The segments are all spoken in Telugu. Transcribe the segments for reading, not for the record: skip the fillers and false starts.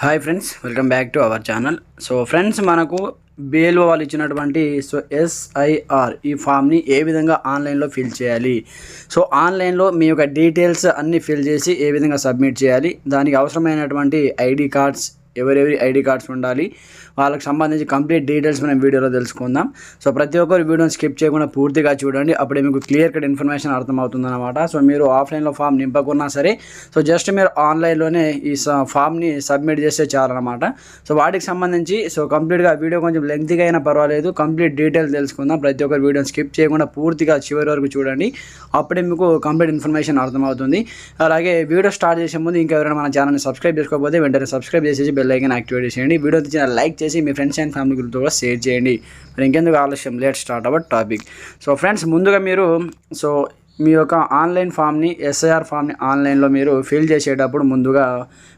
Hi friends, welcome back to our channel. So friends, మనకు బిఎల్ఓ వాళ్ళు ఇచ్చినటువంటి ఎస్ఐఆర్ ఈ ఫామ్ని ఏ విధంగా ఆన్లైన్లో ఫిల్ చేయాలి, ఆన్లైన్లో మీ యొక్క డీటెయిల్స్ అన్నీ ఫిల్ చేసి ఏ విధంగా సబ్మిట్ చేయాలి, దానికి అవసరమైనటువంటి ఐడి కార్డ్స్, ఎవరెవరి ఐడి కార్డ్స్ ఉండాలి, వాళ్ళకి సంబంధించి కంప్లీట్ డీటెయిల్స్ మనం వీడియోలో తెలుసుకుందాం. ప్రతి ఒక్కరు వీడియోని స్కిప్ చేయకుండా పూర్తిగా చూడండి, అప్పుడే మీకు క్లియర్ కట్ ఇన్ఫర్మేషన్ అర్థమవుతుందన్నమాట. మీరు ఆఫ్లైన్లో ఫామ్ నింపకున్నా సరే జస్ట్ మీరు ఆన్లైన్లోనే ఈ ఫామ్ని సబ్మిట్ చేస్తే చాలన్నమాట. వాటికి సంబంధించి కంప్లీట్గా వీడియో కొంచెం లెంగ్తీగా అయినా పర్వాలేదు, కంప్లీట్ డీటెయిల్స్ తెలుసుకుందాం. ప్రతి ఒక్కరు వీడియోని స్కిప్ చేయకుండా పూర్తిగా చివరి వరకు చూడండి, అప్పుడే మీకు కంప్లీట్ ఇన్ఫర్మేషన్ అర్థమవుతుంది. అలాగే వీడియో స్టార్ట్ చేసే ముందు ఇంకెవరైనా మన ఛానల్ని సబ్స్క్రైబ్ చేసుకోకపోతే వెంటనే సబ్స్క్రైబ్ చేసేసి బెల్ ఐకాన్ యాక్టివేట్ చేయండి. వీడియో నచ్చినా లైక్ చేసి మీ ఫ్రెండ్స్ అండ్ ఫ్యామిలీ గ్రూప్తో కూడా షేర్ చేయండి. మరి ఇంకెందుకు ఆలస్యం, let's start our topic. Friends, ముందుగా మీరు మీ యొక్క ఆన్లైన్ ఫామ్ని, ఎస్ఐఆర్ ఫామ్ని ఆన్లైన్లో మీరు ఫిల్ చేసేటప్పుడు ముందుగా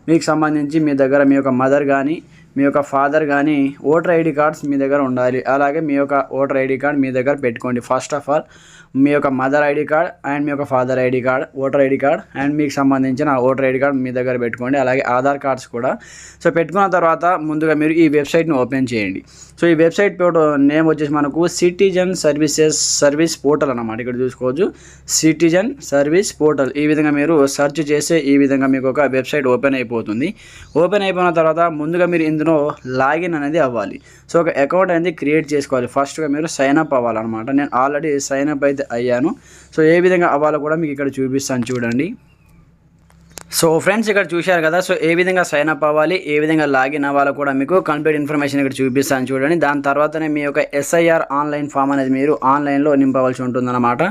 మీకు సంబంధించి మీ దగ్గర మీ యొక్క మదర్ కానీ, మీ యొక్క ఫాదర్ కానీ ఓటర్ ఐడి కార్డ్స్ మీ దగ్గర ఉండాలి. అలాగే మీ యొక్క ఓటర్ ఐడి కార్డ్ మీ దగ్గర పెట్టుకోండి. ఫస్ట్ ఆఫ్ ఆల్ మీ యొక్క మదర్ ఐడి కార్డ్ అండ్ మీ యొక్క father ID card, voter ID card and మీకు సంబంధించిన ఓటర్ ఐడి కార్డ్ మీ దగ్గర పెట్టుకోండి. అలాగే ఆధార్ కార్డ్స్ కూడా. పెట్టుకున్న తర్వాత ముందుగా మీరు ఈ వెబ్సైట్ని ఓపెన్ చేయండి. ఈ వెబ్సైట్ నేమ్ వచ్చేసి మనకు సిటిజన్ సర్వీస్ పోర్టల్ అన్నమాట. ఇక్కడ చూసుకోవచ్చు, సిటిజన్ సర్వీస్ పోర్టల్. ఈ విధంగా మీరు సెర్చ్ చేస్తే ఈ విధంగా మీకు ఒక వెబ్సైట్ ఓపెన్ అయిపోతుంది. ఓపెన్ అయిపోయిన తర్వాత ముందుగా మీరు ఇందులో లాగిన్ అనేది అవ్వాలి. ఒక అకౌంట్ అనేది క్రియేట్ చేసుకోవాలి. ఫస్ట్గా మీరు సైన్ అప్ అవ్వాలన్నమాట. నేను ఆల్రెడీ సైన్ అప్ అయితే అయ్యాను. ఏ విధంగా అవ్వాలో కూడా మీకు ఇక్కడ చూపిస్తాను చూడండి. ఫ్రెండ్స్, ఇక్కడ చూశారు కదా. ఏ విధంగా సైన్ అప్ అవ్వాలి, ఏ విధంగా లాగిన్ అవ్వాలో కూడా మీకు కంప్లీట్ ఇన్ఫర్మేషన్ ఇక్కడ చూపిస్తాను చూడండి. దాని తర్వాతనే మీ యొక్క ఎస్ఐఆర్ ఆన్లైన్ ఫామ్ అనేది మీరు ఆన్లైన్లో నింపవలసి ఉంటుందన్నమాట.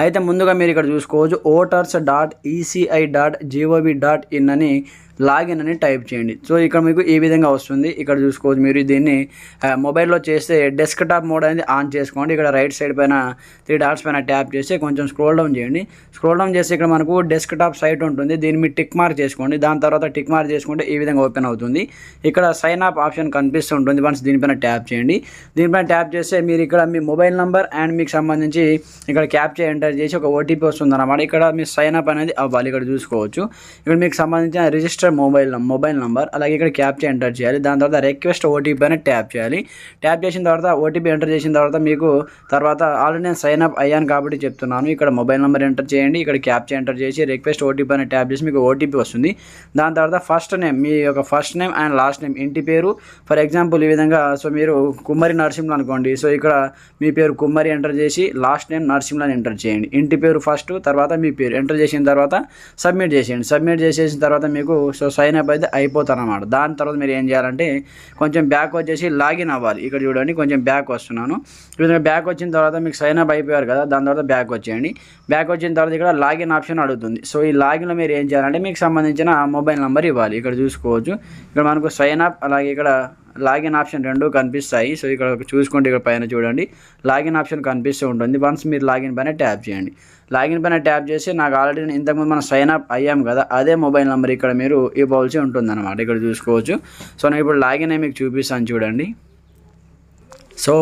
అయితే ముందుగా మీరు ఇక్కడ చూసుకోవచ్చు, voters.eci.gov.in అని లాగిన్ అని టైప్ చేయండి. ఇక్కడ మీకు ఈ విధంగా వస్తుంది. ఇక్కడ చూసుకోవచ్చు, మీరు దీన్ని మొబైల్లో చేస్తే డెస్క్టాప్ మోడ్ అనేది ఆన్ చేసుకోండి. ఇక్కడ రైట్ సైడ్ పైన 3 డాట్స్ పైన ట్యాప్ చేసి కొంచెం స్క్రోల్ డౌన్ చేయండి. స్క్రోల్ డౌన్ చేసి ఇక్కడ మనకు డెస్క్టాప్ సైట్ ఉంటుంది, దీన్ని మీరు టిక్ మార్క్ చేసుకోండి. దాని తర్వాత టిక్ మార్క్ చేసుకుంటే ఈ విధంగా ఓపెన్ అవుతుంది. ఇక్కడ సైన్ అప్ ఆప్షన్ కనిపిస్తుంటుంది. వన్స్ దీనిపైన ట్యాప్ చేయండి. దీనిపైన ట్యాప్ చేస్తే మీరు ఇక్కడ మీ మొబైల్ నెంబర్ అండ్ మీకు సంబంధించి ఇక్కడ క్యాప్చా ఎంటర్ చేసి ఒక ఓటీపీ వస్తుంది అన్నమాట. ఇక్కడ మీ సైన్ అప్ అనేది అవ్వాలి. ఇక్కడ చూసుకోవచ్చు, ఇక్కడ మీకు సంబంధించిన రిజిస్టర్ మొబైల్ నంబర్, అలాగే ఇక్కడ క్యాప్చా ఎంటర్ చేయాలి. దాని తర్వాత రిక్వెస్ట్ ఓటీపీ అని ట్యాప్ చేయాలి. ట్యాప్ చేసిన తర్వాత ఓటీపీ ఎంటర్ చేసిన తర్వాత మీకు ఆల్రెడీ నేను సైన్ అప్ అయ్యాను కాబట్టి చెప్తున్నాను. ఇక్కడ మొబైల్ నెంబర్ ఎంటర్ చేయండి, ఇక్కడ క్యాప్చా ఎంటర్ చేసి రిక్వెస్ట్ ఓటీపీ అని ట్యాప్ చేసి మీకు ఓటీపీ వస్తుంది. దాని తర్వాత ఫస్ట్ నేమ్, మీ యొక్క first name and last name, ఇంటి పేరు. ఫర్ ఎగ్జాంపుల్ ఈ విధంగా మీరు కుమ్మరి నరసింహులు అనుకోండి. ఇక్కడ మీ పేరు కుమ్మరి ఎంటర్ చేసి లాస్ట్ నేమ్ నరసింహులు అని ఎంటర్ చేయండి. ఇంటి పేరు ఫస్ట్, తర్వాత మీ పేరు ఎంటర్ చేసిన తర్వాత సబ్మిట్ చేసేయండి. సబ్మిట్ చేసేసిన తర్వాత మీకు సైన్ అప్ అయితే అయిపోతారన్నమాట. దాని తర్వాత మీరు ఏం చేయాలంటే కొంచెం బ్యాక్ వచ్చేసి లాగిన్ అవ్వాలి. ఇక్కడ చూడండి, కొంచెం బ్యాక్ వస్తున్నాను. ఈ విధంగా బ్యాక్ వచ్చిన తర్వాత మీకు సైన్ అప్ అయిపోయారు కదా, దాని తర్వాత బ్యాక్ వచ్చేయండి. బ్యాక్ వచ్చిన తర్వాత ఇక్కడ లాగిన్ ఆప్షన్ అడుగుతుంది. ఈ లాగిన్లో మీరు ఏం చేయాలంటే మీకు సంబంధించిన మొబైల్ నెంబర్ ఇవ్వాలి. ఇక్కడ చూసుకోవచ్చు, ఇక్కడ మనకు సైన్ అప్ అలాగే ఇక్కడ లాగిన్ ఆప్షన్ రెండు కనిపిస్తాయి. ఇక్కడ చూసుకుంటే ఇక్కడ పైన చూడండి లాగిన్ ఆప్షన్ కనిపిస్తూ ఉంటుంది. వన్స్ మీరు లాగిన్ పైన ట్యాప్ చేయండి. లాగిన్ పైన ట్యాప్ చేసి నాకు ఆల్రెడీ ఇంతకుముందు మనం సైన్ అప్ అయ్యాం కదా, అదే మొబైల్ నెంబర్ ఇక్కడ మీరు ఇవ్వాల్సి ఉంటుంది అన్నమాట. ఇక్కడ చూసుకోవచ్చు. నేను ఇప్పుడు లాగిన్ అయ్యి మీకు చూపిస్తాను చూడండి.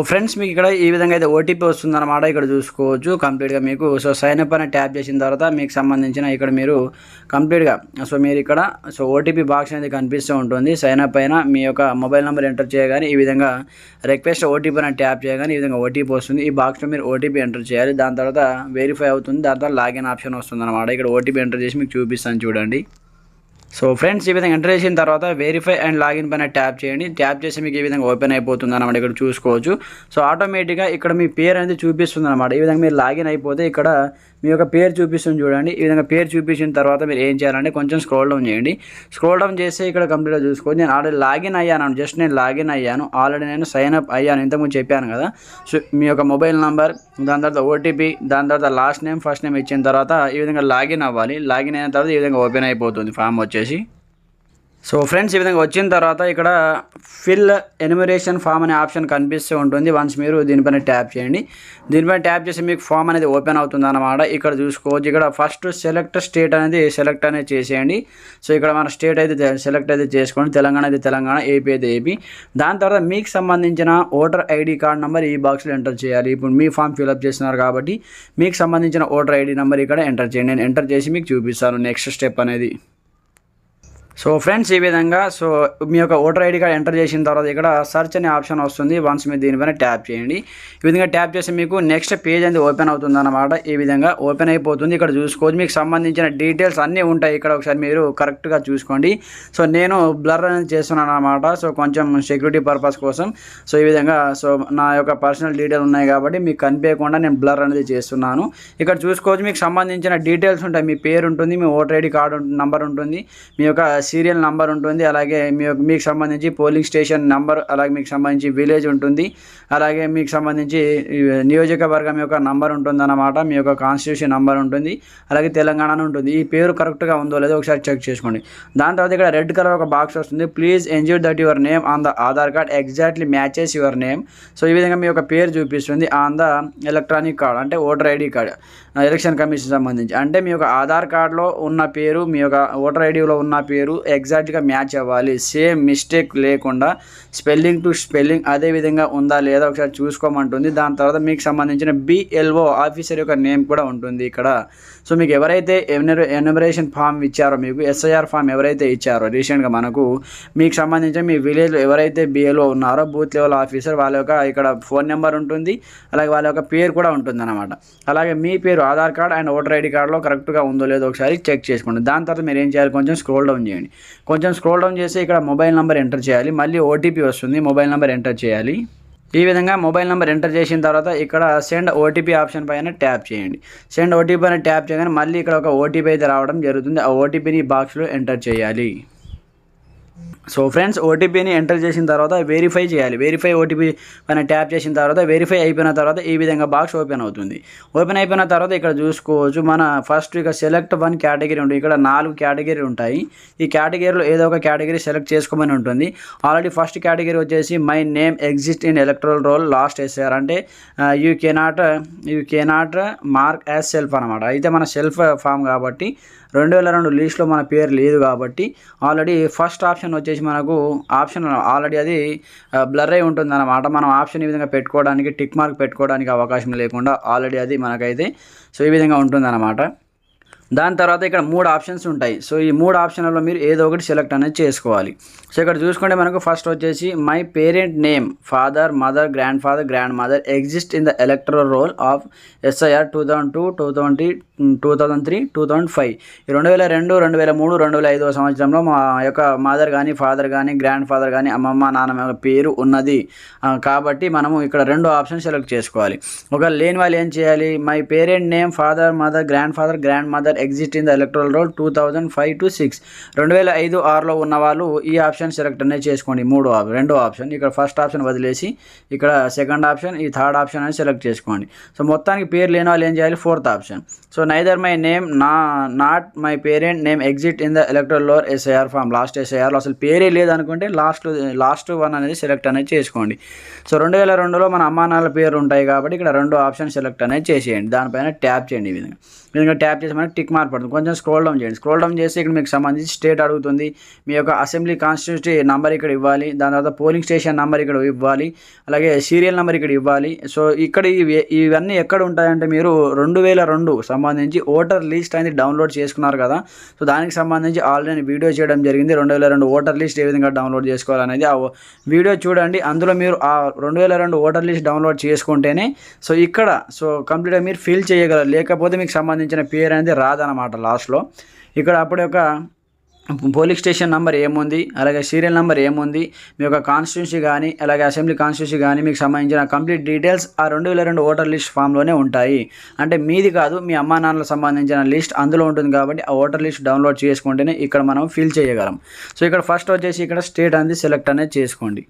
ఫ్రెండ్స్, మీకు ఇక్కడ ఈ విధంగా అయితే ఓటీపీ వస్తుందన్నమాట. ఇక్కడ చూసుకోవచ్చు కంప్లీట్గా మీకు. సైన్ అప్ అని ట్యాప్ చేసిన తర్వాత మీకు సంబంధించిన ఇక్కడ మీరు కంప్లీట్గా మీరు ఇక్కడ ఓటీపీ బాక్స్ అనేది కనిపిస్తూ ఉంటుంది. సైన్ అప్ అయినా మీ యొక్క మొబైల్ నెంబర్ ఎంటర్ చేయగానే ఈ విధంగా రిక్వెస్ట్ ఓటీపీ అని ట్యాప్ చేయగానే ఈ విధంగా ఓటీపీ వస్తుంది. ఈ బాక్స్లో మీరు ఓటీపీ ఎంటర్ చేయాలి. దాని తర్వాత వెరిఫై అవుతుంది. దాని తర్వాత లాగిన్ ఆప్షన్ వస్తుంది అన్నమాట. ఇక్కడ ఓటీపీ ఎంటర్ చేసి మీకు చూపిస్తాను చూడండి. ఫ్రెండ్స్, ఈ విధంగా ఎంటర్ చేసిన తర్వాత వెరిఫై అండ్ లాగిన్ పైన ట్యాప్ చేయండి. ట్యాప్ చేసి మీకు ఈ విధంగా ఓపెన్ అయిపోతుంది అన్నమాట. ఇక్కడ చూసుకోవచ్చు. ఆటోమేటిక్గా ఇక్కడ మీ పేరు అనేది చూపిస్తుంది అన్నమాట. ఈ విధంగా మీరు లాగిన్ అయిపోతే ఇక్కడ మీ యొక్క పేరు చూపిస్తుంది చూడండి. ఈ విధంగా పేరు చూపించిన తర్వాత మీరు ఏం చేయాలంటే కొంచెం స్క్రోల్ డౌన్ చేయండి. స్క్రోల్ డౌన్ చేస్తే ఇక్కడ కంప్లీట్గా చూసుకోవచ్చు. నేను ఆల్రెడీ లాగిన్ అయ్యాను, జస్ట్ నేను లాగిన్ అయ్యాను, ఆల్రెడీ నేను సైన్ అప్ అయ్యాను, ఇంతకుముందు చెప్పాను కదా. మీ యొక్క మొబైల్ నెంబర్, దాని తర్వాత ఓటీపీ, దాని తర్వాత లాస్ట్ నేమ్ ఫస్ట్ నేమ్ ఇచ్చిన తర్వాత ఈ విధంగా లాగిన్ అవ్వాలి. లాగిన్ అయిన తర్వాత ఈ విధంగా ఓపెన్ అయిపోతుంది ఫామ్ వచ్చేసి. ఫ్రెండ్స్, ఈ విధంగా వచ్చిన తర్వాత ఇక్కడ ఫిల్ ఎన్యుమరేషన్ ఫామ్ అనే ఆప్షన్ కనిపిస్తూ ఉంటుంది. వన్స్ మీరు దీనిపైన ట్యాప్ చేయండి. దీనిపైన ట్యాప్ చేసి మీకు ఫామ్ అనేది ఓపెన్ అవుతుంది అన్నమాట. ఇక్కడ చూసుకోవచ్చు, ఇక్కడ ఫస్ట్ సెలెక్ట్ స్టేట్ అనేది సెలెక్ట్ అనేది చేసేయండి. ఇక్కడ మన స్టేట్ అయితే సెలెక్ట్ అయితే చేసుకోండి. తెలంగాణ అయితే తెలంగాణ, ఏపీ అయితే ఏపీ. దాని తర్వాత మీకు సంబంధించిన ఓటర్ ఐడి కార్డ్ నెంబర్ ఈ బాక్స్లో ఎంటర్ చేయాలి. ఇప్పుడు మీ ఫామ్ ఫిల్అప్ చేస్తున్నారు కాబట్టి మీకు సంబంధించిన ఓటర్ ఐడి నెంబర్ ఇక్కడ ఎంటర్ చేయండి. నేను ఎంటర్ చేసి మీకు చూపిస్తాను నెక్స్ట్ స్టెప్ అనేది. సో ఫ్రెండ్స్ ఈ విధంగా సో మీ యొక్క ఓటర్ ఐడి కార్డ్ ఎంటర్ చేసిన తర్వాత ఇక్కడ సెర్చ్ అనే ఆప్షన్ వస్తుంది. వన్స్ మీరు దీనిపైన ట్యాప్ చేయండి. ఈ విధంగా ట్యాప్ చేసి మీకు నెక్స్ట్ పేజ్ అనేది ఓపెన్ అవుతుంది అన్నమాట. ఈ విధంగా ఓపెన్ అయిపోతుంది. ఇక్కడ చూసుకోవచ్చు మీకు సంబంధించిన డీటెయిల్స్ అన్నీ ఉంటాయి. ఇక్కడ ఒకసారి మీరు కరెక్ట్గా చూసుకోండి. సో నేను బ్లర్ అనేది చేస్తున్నాను అనమాట. సో కొంచెం సెక్యూరిటీ పర్పస్ కోసం. సో ఈ విధంగా సో నా యొక్క పర్సనల్ డీటెయిల్ ఉన్నాయి కాబట్టి మీకు కనిపించకుండా నేను బ్లర్ అనేది చేస్తున్నాను. ఇక్కడ చూసుకోవచ్చు మీకు సంబంధించిన డీటెయిల్స్ ఉంటాయి. మీ పేరు ఉంటుంది, మీ ఓటర్ ఐడి కార్డు నంబర్ ఉంటుంది, మీ యొక్క సీరియల్ నంబర్ ఉంటుంది, అలాగే మీకు సంబంధించి పోలింగ్ స్టేషన్ నంబర్, అలాగే మీకు సంబంధించి విలేజ్ ఉంటుంది, అలాగే మీకు సంబంధించి నియోజకవర్గం యొక్క నంబర్ ఉంటుంది అన్నమాట. మీ యొక్క కాన్స్టిట్యూషన్ నంబర్ ఉంటుంది, అలాగే తెలంగాణ ఉంటుంది. ఈ పేరు కరెక్ట్గా ఉందో లేదో ఒకసారి చెక్ చేసుకోండి. దాని తర్వాత ఇక్కడ రెడ్ కలర్ ఒక బాక్స్ వస్తుంది. Please ensure that your name on the Aadhaar card exactly matches your name. So ఈ విధంగా మీ యొక్క పేరు చూపిస్తుంది ఆన్ ద ఎలక్ట్రానిక్ కార్డ్, అంటే voter ID card, election commission సంబంధించి. అంటే మీ యొక్క ఆధార్ కార్డులో ఉన్న పేరు మీ యొక్క ఓటర్ ఐడిలో ఉన్న పేరు ఎగ్జాక్ట్గా మ్యాచ్ అవ్వాలి. సేమ్ మిస్టేక్ లేకుండా స్పెల్లింగ్ టు స్పెల్లింగ్ అదే విధంగా ఉందా లేదా ఒకసారి చూసుకోమంటుంది. దాని తర్వాత మీకు సంబంధించిన BLO ఆఫీసర్ యొక్క నేమ్ కూడా ఉంటుంది ఇక్కడ. సో మీకు ఎవరైతే ఎన్యుమరేషన్ ఫామ్ ఇచ్చారో, మీకు SIR ఫామ్ ఎవరైతే ఇచ్చారో రీసెంట్గా మనకు, మీకు సంబంధించిన మీ విలేజ్లో ఎవరైతే BLO ఉన్నారో బూత్ లెవెల్ ఆఫీసర్, వాళ్ళ యొక్క ఇక్కడ ఫోన్ నెంబర్ ఉంటుంది, అలాగే వాళ్ళ యొక్క పేరు కూడా ఉంటుంది అన్నమాట. అలాగే మీ పేరు Aadhaar card and voter ID కార్డులో కరెక్ట్గా ఉందో లేదో ఒకసారి చెక్ చేసుకోండి. దాని తర్వాత మీరు ఏం చేయాలి, కొంచెం స్క్రోల్ డౌన్ చేయండి. కొంచెం స్క్రోల్ డౌన్ చేసి ఇక్కడ మొబైల్ నెంబర్ ఎంటర్ చేయాలి. మళ్ళీ OTP వస్తుంది, మొబైల్ నెంబర్ ఎంటర్ చేయాలి. ఈ విధంగా మొబైల్ నెంబర్ ఎంటర్ చేసిన తర్వాత ఇక్కడ సెండ్ OTP ఆప్షన్ పైన ట్యాప్ చేయండి. సెండ్ OTP పైన ట్యాప్ చేయగానే మళ్ళీ ఇక్కడ ఒక OTP అయితే రావడం జరుగుతుంది. ఆ OTPని ఈ బాక్స్లో ఎంటర్ చేయాలి. సో ఫ్రెండ్స్ OTPని ఎంటర్ చేసిన తర్వాత వెరిఫై చేయాలి. వెరిఫై OTP పైన ట్యాప్ చేసిన తర్వాత వెరిఫై అయిపోయిన తర్వాత ఈ విధంగా బాక్స్ ఓపెన్ అవుతుంది. ఓపెన్ అయిపోయిన తర్వాత ఇక్కడ చూసుకోవచ్చు మన ఫస్ట్ ఇక సెలెక్ట్ 1 కేటగిరీ ఉంటుంది. ఇక్కడ 4 కేటగిరీలు ఉంటాయి. ఈ కేటగిరీలో ఏదో ఒక కేటగిరీ సెలెక్ట్ చేసుకోమని ఉంటుంది. ఆల్రెడీ ఫస్ట్ కేటగిరీ వచ్చేసి my name exist in electoral role last SIR, అంటే you cannot mark as self అనమాట. అయితే మన సెల్ఫ్ ఫామ్ కాబట్టి 2002 లిస్ట్లో మన పేరు లేదు కాబట్టి ఆల్రెడీ ఫస్ట్ ఆప్షన్ వచ్చేసి మనకు ఆప్షన్ ఆల్రెడీ అది బ్లర్ అయి ఉంటుంది అన్నమాట. మనం ఆప్షన్ ఈ విధంగా పెట్టుకోవడానికి, టిక్ మార్క్ పెట్టుకోవడానికి అవకాశం లేకుండా ఆల్రెడీ అది మనకైతే సో ఈ విధంగా ఉంటుంది అన్నమాట. దాని తర్వాత ఇక్కడ 3 ఆప్షన్స్ ఉంటాయి. సో ఈ 3 ఆప్షన్లలో మీరు ఏదో ఒకటి సెలెక్ట్ అనేది చేసుకోవాలి. సో ఇక్కడ చూసుకుంటే మనకు ఫస్ట్ వచ్చేసి my parent name father, mother, grandfather, grandmother exist in the electoral roll of SIR 2002, 2020, 2003, 2005. ఈ 2002, 2003, 2005 సంవత్సరంలో మా యొక్క మదర్ కానీ, ఫాదర్ కానీ, గ్రాండ్ ఫాదర్ కానీ, అమ్మమ్మ నాన్నమ్మ పేరు ఉన్నది కాబట్టి మనము ఇక్కడ 2 ఆప్షన్ సెలెక్ట్ చేసుకోవాలి. ఒకవేళ లేని వాళ్ళు ఏం చేయాలి, my parent name father, mother, grand mother exist in the electoral role 2005 to 6, 2005-6లో ఉన్న వాళ్ళు ఈ ఆప్షన్ సెలెక్ట్ అనేది చేసుకోండి. 2 ఆప్షన్ ఇక్కడ ఫస్ట్ ఆప్షన్ వదిలేసి ఇక్కడ సెకండ్ ఆప్షన్, ఈ థర్డ్ ఆప్షన్ అనేది సెలెక్ట్ చేసుకోండి. సో మొత్తానికి పేరు లేని వాళ్ళు ఏం చేయాలి, 4th option. So neither my name not my parent name exist in the electoral roll SIR form last SIRలో అసలు పేరే లేదనుకుంటే లాస్ట్ 1 అనేది సెలెక్ట్ అనేది చేసుకోండి. సో 2002లో మన అమ్మానాన్నల పేరు ఉంటాయి కాబట్టి ఇక్కడ 2 ఆప్షన్ సెలెక్ట్ అనేది చేసేయండి. దానిపైన ట్యాప్ చేయండి. ఈ విధంగా ట్యాప్ చేసి మనకి టిక్ మార్క్ పడుతుంది. కొంచెం స్క్రోల్ డౌన్ చేయండి. స్క్రోల్ డౌన్ చేసి ఇక్కడ మీకు సంబంధించి స్టేట్ అడుగుతుంది. మీ యొక్క అసెంబ్లీ కాన్స్టిట్యూన్సీ నంబర్ ఇక్కడ ఇవ్వాలి. దాని తర్వాత పోలింగ్ స్టేషన్ నంబర్ ఇక్కడ ఇవ్వాలి. అలాగే సీరియల్ నెంబర్ ఇక్కడ ఇవ్వాలి. సో ఇక్కడ ఇవన్నీ ఎక్కడ ఉంటాయంటే మీరు 2002 సంబంధించి ఓటర్ లిస్ట్ అనేది డౌన్లోడ్ చేసుకున్నారు కదా. సో దానికి సంబంధించి ఆల్రెడీ వీడియో చేయడం జరిగింది. 2002 ఓటర్ లిస్ట్ ఏ విధంగా డౌన్లోడ్ చేసుకోవాలనేది ఆ వీడియో చూడండి. అందులో మీరు ఆ 2002 ఓటర్ లిస్ట్ డౌన్లోడ్ చేసుకుంటేనే సో ఇక్కడ సో కంప్లీట్గా మీరు ఫిల్ చేయగలరు. లేకపోతే మీకు సంబంధించిన పేరు అనేది రాదన్నమాట లాస్ట్లో. ఇక్కడ అప్పుడు యొక్క పోలింగ్ స్టేషన్ నెంబర్ ఏముంది, అలాగే సీరియల్ నెంబర్ ఏముంది, మీ యొక్క కాన్స్టిట్యూన్సీ కానీ, అలాగే అసెంబ్లీ కాన్స్టిట్యూన్సీ కానీ మీకు సంబంధించిన కంప్లీట్ డీటెయిల్స్ ఆ 2002 ఓటర్ లిస్ట్ ఫామ్లోనే ఉంటాయి. అంటే మీది కాదు, మీ అమ్మా నాన్నలకు సంబంధించిన లిస్ట్ అందులో ఉంటుంది కాబట్టి ఆ ఓటర్ లిస్ట్ డౌన్లోడ్ చేసుకుంటేనే ఇక్కడ మనం ఫిల్ చేయగలం. సో ఇక్కడ ఫస్ట్ వచ్చేసి ఇక్కడ స్టేట్ అనేది సెలెక్ట్ అనేది చేసుకోండి.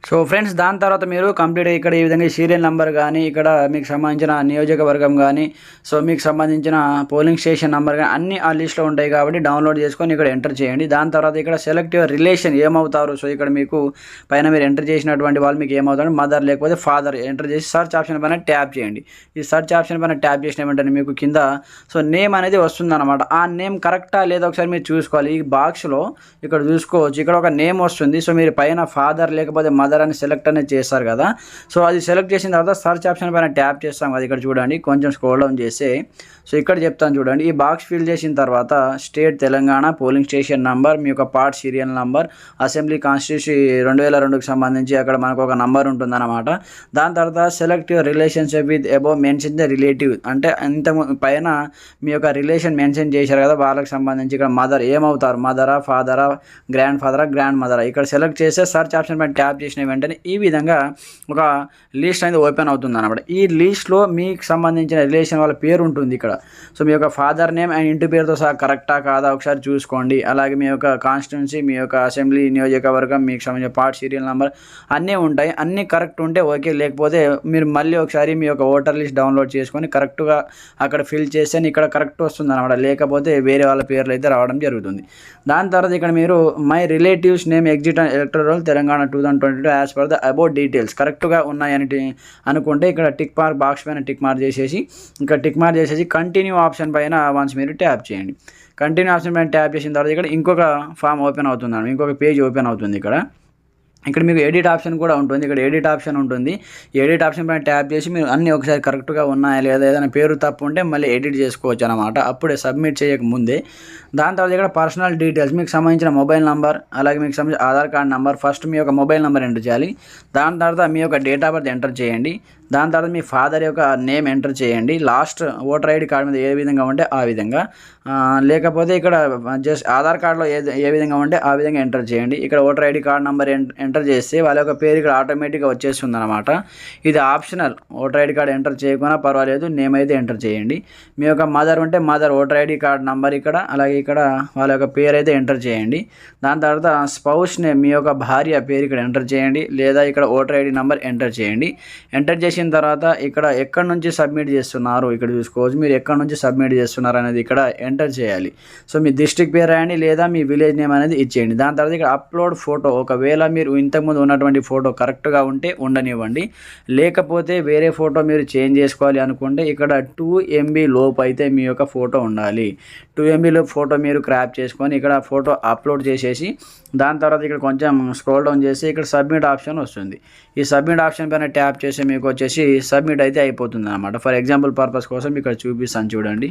సో ఫ్రెండ్స్ దాని తర్వాత మీరు కంప్లీట్గా ఇక్కడ ఈ విధంగా సీరియల్ నెంబర్ కానీ, ఇక్కడ మీకు సంబంధించిన నియోజకవర్గం కానీ, సో మీకు సంబంధించిన పోలింగ్ స్టేషన్ నెంబర్ కానీ అన్నీ ఆ లిస్ట్లో ఉంటాయి కాబట్టి డౌన్లోడ్ చేసుకొని ఇక్కడ ఎంటర్ చేయండి. దాని తర్వాత ఇక్కడ సెలెక్ట్ యువర్ రిలేషన్ ఏమవుతారు. సో ఇక్కడ మీకు పైన మీరు ఎంటర్ చేసినటువంటి వాళ్ళు మీకు ఏమవుతారు, మదర్ లేకపోతే ఫాదర్ ఎంటర్ చేసి సర్చ్ ఆప్షన్ పైన ట్యాప్ చేయండి. ఈ సర్చ్ ఆప్షన్ పైన ట్యాప్ చేసిన వెంటనే మీకు కింద సో నేమ్ అనేది వస్తుందన్నమాట. ఆ నేమ్ కరెక్టా లేదా ఒకసారి మీరు చూసుకోవాలి. ఈ బాక్స్లో ఇక్కడ చూసుకోవచ్చు, ఇక్కడ ఒక నేమ్ వస్తుంది. సో మీరు పైన ఫాదర్ లేకపోతే మదర్ ఫాదర్ అని సెలెక్ట్ అనేది చేస్తారు కదా. సో అది సెలెక్ట్ చేసిన తర్వాత సర్చ్ ఆప్షన్ పైన ట్యాప్ చేస్తాం కదా. ఇక్కడ చూడండి కొంచెం స్క్రోల్ డౌన్ చేస్తే సో ఇక్కడ చెప్తాను చూడండి. ఈ బాక్స్ ఫిల్ చేసిన తర్వాత state Telangana, polling station number, మీ యొక్క part serial number, assembly constituency 2002కి సంబంధించి అక్కడ మనకు ఒక నంబర్ ఉంటుందన్నమాట. దాని తర్వాత select your relationship with above mention the relative, అంటే ఇంత పైన మీ యొక్క రిలేషన్ మెన్షన్ చేశారు కదా వాళ్ళకి సంబంధించి. ఇక్కడ మదర్ ఏమవుతారు, మదరా, ఫాదరా, గ్రాండ్ ఫాదరా, గ్రాండ్ మదరా. ఇక్కడ సెలెక్ట్ చేస్తే సర్చ్ ఆప్షన్ పైన ట్యాప్ చేసిన వెంటనే ఈ విధంగా ఒక లిస్ట్ అనేది ఓపెన్ అవుతుంది అన్నమాట. ఈ లిస్ట్లో మీకు సంబంధించిన రిలేషన్ వాళ్ళ పేరు ఉంటుంది ఇక్కడ. సో మీ యొక్క ఫాదర్ నేమ్ అండ్ ఇంటి పేరుతో సహా కరెక్టా కాదా ఒకసారి చూసుకోండి. అలాగే మీ యొక్క కాన్స్టిట్యున్సీ, మీ యొక్క అసెంబ్లీ నియోజకవర్గం, మీకు సంబంధించిన పార్ట్ సీరియల్ నెంబర్ అన్నీ ఉంటాయి. అన్నీ కరెక్ట్ ఉంటే ఓకే, లేకపోతే మీరు మళ్ళీ ఒకసారి మీ యొక్క ఓటర్ లిస్ట్ డౌన్లోడ్ చేసుకొని కరెక్ట్గా అక్కడ ఫిల్ చేస్తే ఇక్కడ కరెక్ట్ వస్తుంది అనమాట. లేకపోతే వేరే వాళ్ళ పేర్లు అయితే రావడం జరుగుతుంది. దాని తర్వాత ఇక్కడ మీరు my relatives name exit electoral Telangana 2022 as per the about details కరెక్ట్గా ఉన్నాయని అనుకుంటే ఇక్కడ టిక్ మార్క్ బాక్స్ పైన టిక్ మార్క్ చేసేసి ఇక్కడ టిక్ మార్క్ చేసేసి కంటిన్యూ ఆప్షన్ పైన వన్స్ మీరు ట్యాప్ చేయండి. కంటిన్యూ ఆప్షన్ పైన ట్యాప్ చేసిన తర్వాత ఇక్కడ ఇంకొక ఫామ్ ఓపెన్ అవుతుంది, ఇంకొక పేజ్ ఓపెన్ అవుతుంది. ఇక్కడ మీకు ఎడిట్ ఆప్షన్ కూడా ఉంటుంది. ఇక్కడ ఎడిట్ ఆప్షన్ ఉంటుంది. ఎడిట్ ఆప్షన్ పైన ట్యాప్ చేసి మీరు అన్నీ ఒకసారి కరెక్ట్గా ఉన్నాయా లేదా, ఏదైనా పేరు తప్పు ఉంటే మళ్ళీ ఎడిట్ చేసుకోవచ్చు అనమాట, అప్పుడే సబ్మిట్ చేయకముందే. దాని తర్వాత ఇక్కడ పర్సనల్ డీటెయిల్స్, మీకు సంబంధించిన మొబైల్ నెంబర్, అలాగే మీకు సంబంధించిన ఆధార్ కార్డ్ నెంబర్, ఫస్ట్ మీ యొక్క మొబైల్ నెంబర్ ఎంటర్ చేయాలి. దాని తర్వాత మీ యొక్క డేట్ ఆఫ్ బర్త్ ఎంటర్ చేయండి. దాని తర్వాత మీ ఫాదర్ యొక్క నేమ్ ఎంటర్ చేయండి. లాస్ట్ ఓటర్ ఐడి కార్డు మీద ఏ విధంగా ఉంటే ఆ విధంగా, లేకపోతే ఇక్కడ జస్ట్ ఆధార్ కార్డులో ఏ విధంగా ఉంటే ఆ విధంగా ఎంటర్ చేయండి. ఇక్కడ voter ID card number enter చేస్తే వాళ్ళ యొక్క పేరు ఇక్కడ ఆటోమేటిక్గా వచ్చేస్తుంది అనమాట. ఇది optional, voter ID card enter చేయకుండా పర్వాలేదు, నేమ్ అయితే ఎంటర్ చేయండి. మీ యొక్క మదర్ ఉంటే mother voter ID card number ఇక్కడ, అలాగే ఇక్కడ వాళ్ళ యొక్క పేరు అయితే ఎంటర్ చేయండి. దాని తర్వాత స్పౌస్ నేమ్, మీ యొక్క భార్య పేరు ఇక్కడ ఎంటర్ చేయండి, లేదా ఇక్కడ ఓటర్ ఐడి నెంబర్ ఎంటర్ చేయండి. ఎంటర్ చేసిన తర్వాత ఇక్కడ ఎక్కడి నుంచి సబ్మిట్ చేస్తున్నారు ఇక్కడ చూసుకోవచ్చు. మీరు ఎక్కడి నుంచి సబ్మిట్ చేస్తున్నారు అనేది ఇక్కడ ఎంటర్ చేయాలి. సో మీ డిస్ట్రిక్ట్ పేరు రాయండి, లేదా మీ విలేజ్ నేమ్ అనేది ఇచ్చేయండి. దాని తర్వాత ఇక్కడ అప్లోడ్ ఫోటో, ఒకవేళ మీరు ఇంతకుముందు ఉన్నటువంటి ఫోటో కరెక్ట్గా ఉంటే ఉండనివ్వండి, లేకపోతే వేరే ఫోటో మీరు చేంజ్ చేసుకోవాలి అనుకుంటే ఇక్కడ 2 MB లోపు అయితే మీ యొక్క ఫోటో ఉండాలి. 2 MB లోపు ఫోటో మీరు క్రాప్ చేసుకొని ఇక్కడ ఫోటో అప్లోడ్ చేసేసి దాని తర్వాత ఇక్కడ కొంచెం స్క్రోల్ డౌన్ చేసి ఇక్కడ సబ్మిట్ ఆప్షన్ వస్తుంది. ఈ సబ్మిట్ ఆప్షన్ పైన ట్యాప్ చేసి మీకు వచ్చేసి సబ్మిట్ అయితే అయిపోతుంది అనమాట. ఫర్ ఎగ్జాంపుల్ పర్పస్ కోసం ఇక్కడ చూపిస్తాను చూడండి.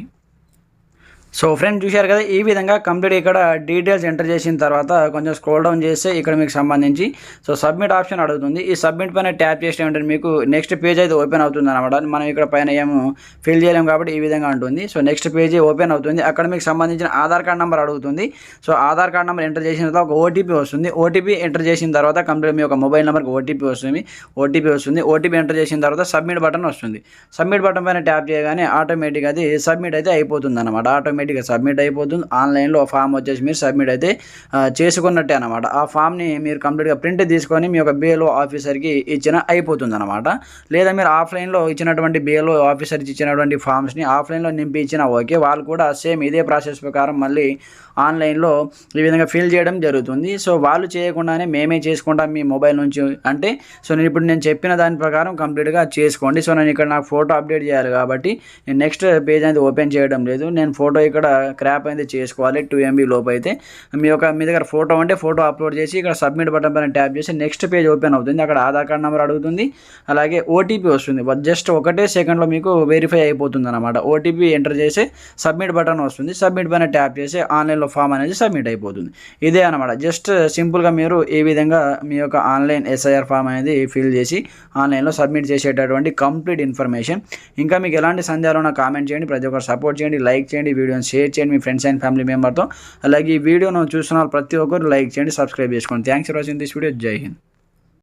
సో ఫ్రెండ్స్ చూశారు కదా, ఈ విధంగా కంప్లీట్ ఇక్కడ డీటెయిల్స్ ఎంటర్ చేసిన తర్వాత కొంచెం స్క్రోల్ డౌన్ చేస్తే ఇక్కడ మీకు సంబంధించి సో సబ్మిట్ ఆప్షన్ అడుగుతుంది. ఈ సబ్మిట్ పైన ట్యాప్ చేస్తే ఏంటంటే మీకు నెక్స్ట్ పేజ్ అయితే ఓపెన్ అవుతుంది అనమాట. మనం ఇక్కడ పైన ఏమో ఫిల్ చేయలేము కాబట్టి ఈ విధంగా ఉంటుంది. సో నెక్స్ట్ పేజ్ ఓపెన్ అవుతుంది. అక్కడ మీకు సంబంధించిన ఆధార్ కార్డ్ నెంబర్ అడుగుతుంది. So Aadhaar card number enter చేసిన తర్వాత ఒక ఓటీపీ వస్తుంది. ఓటీపీ ఎంటర్ చేసిన తర్వాత కంప్లీట్ మీ యొక్క మొబైల్ నెంబర్కి ఓటీపీ వస్తుంది. ఓటీపీ ఎంటర్ చేసిన తర్వాత సబ్మిట్ బటన్ వస్తుంది. సబ్మిట్ బటన్ పైన ట్యాప్ చేయగానే ఆటోమేటిక్గా అది సబ్మిట్ అయితే అయిపోతుంది అనమాట. ఆటోమేటిక్గా సబ్మిట్ అయిపోతుంది. ఆన్లైన్లో ఫామ్ వచ్చేసి మీరు సబ్మిట్ అయితే చేసుకున్నట్టే అనమాట. ఆ ఫామ్ని మీరు కంప్లీట్గా ప్రింట్ తీసుకొని మీ యొక్క BLO ఆఫీసర్కి ఇచ్చిన అయిపోతుంది అనమాట. లేదా మీరు ఆఫ్లైన్లో ఇచ్చినటువంటి BLO ఆఫీసర్కి ఇచ్చినటువంటి ఫామ్స్ని ఆఫ్లైన్లో నింపి ఇచ్చినా ఓకే, వాళ్ళు కూడా సేమ్ ఇదే ప్రాసెస్ ప్రకారం మళ్ళీ ఆన్లైన్లో ఈ విధంగా ఫిల్ చేయడం జరుగుతుంది. సో వాళ్ళు చేయకుండానే మేమే చేసుకుంటాం మీ మొబైల్ నుంచి అంటే, సో నేను ఇప్పుడు చెప్పిన దాని ప్రకారం కంప్లీట్గా చేసుకోండి. సో నేను ఇక్కడ నాకు ఫోటో అప్డేట్ చేయాలి కాబట్టి నేను నెక్స్ట్ పేజ్ అనేది ఓపెన్ చేయడం లేదు. నేను ఫోటో ఇక్కడ క్రాప్ అయితే చేసుకోవాలి 2 MB లోపు అయితే. మీ దగ్గర ఫోటో ఉంటే ఫోటో అప్లోడ్ చేసి ఇక్కడ సబ్మిట్ బటన్ పైన ట్యాప్ చేసి నెక్స్ట్ పేజ్ ఓపెన్ అవుతుంది. అక్కడ ఆధార్ కార్డ్ నెంబర్ అడుగుతుంది, అలాగే ఓటీపీ వస్తుంది. జస్ట్ ఒకటే సెకండ్లో మీకు వెరిఫై అయిపోతుంది అనమాట. ఓటీపీ ఎంటర్ చేసి సబ్మిట్ బటన్ వస్తుంది. సబ్మిట్ పైన ట్యాప్ చేసి ఆన్లైన్లో ఫామ్ అనేది సబ్మిట్ అయిపోతుంది. ఇదే అనమాట. జస్ట్ సింపుల్గా మీరు ఈ విధంగా మీ యొక్క ఆన్లైన్ SIR ఫామ్ అనేది ఫిల్ చేసి ఆన్లైన్లో సబ్మిట్ చేసేటటువంటి కంప్లీట్ ఇన్ఫర్మేషన్. ఇంకా మీకు ఎలాంటి సందేహాలు ఉన్నా కామెంట్ చేయండి. ప్రతి ఒక్కరు సపోర్ట్ చేయండి, లైక్ చేయండి, వీడియోని షేర్ చేయండి మీ ఫ్రెండ్స్ అండ్ ఫ్యామిలీ మెంబర్తో. అలాగే ఈ వీడియోను చూస్తున్న ప్రతి ఒక్కరు లైక్ చేయండి, సబ్స్క్రైబ్ చేసుకోండి. Thanks for watching this video. జై హింద్.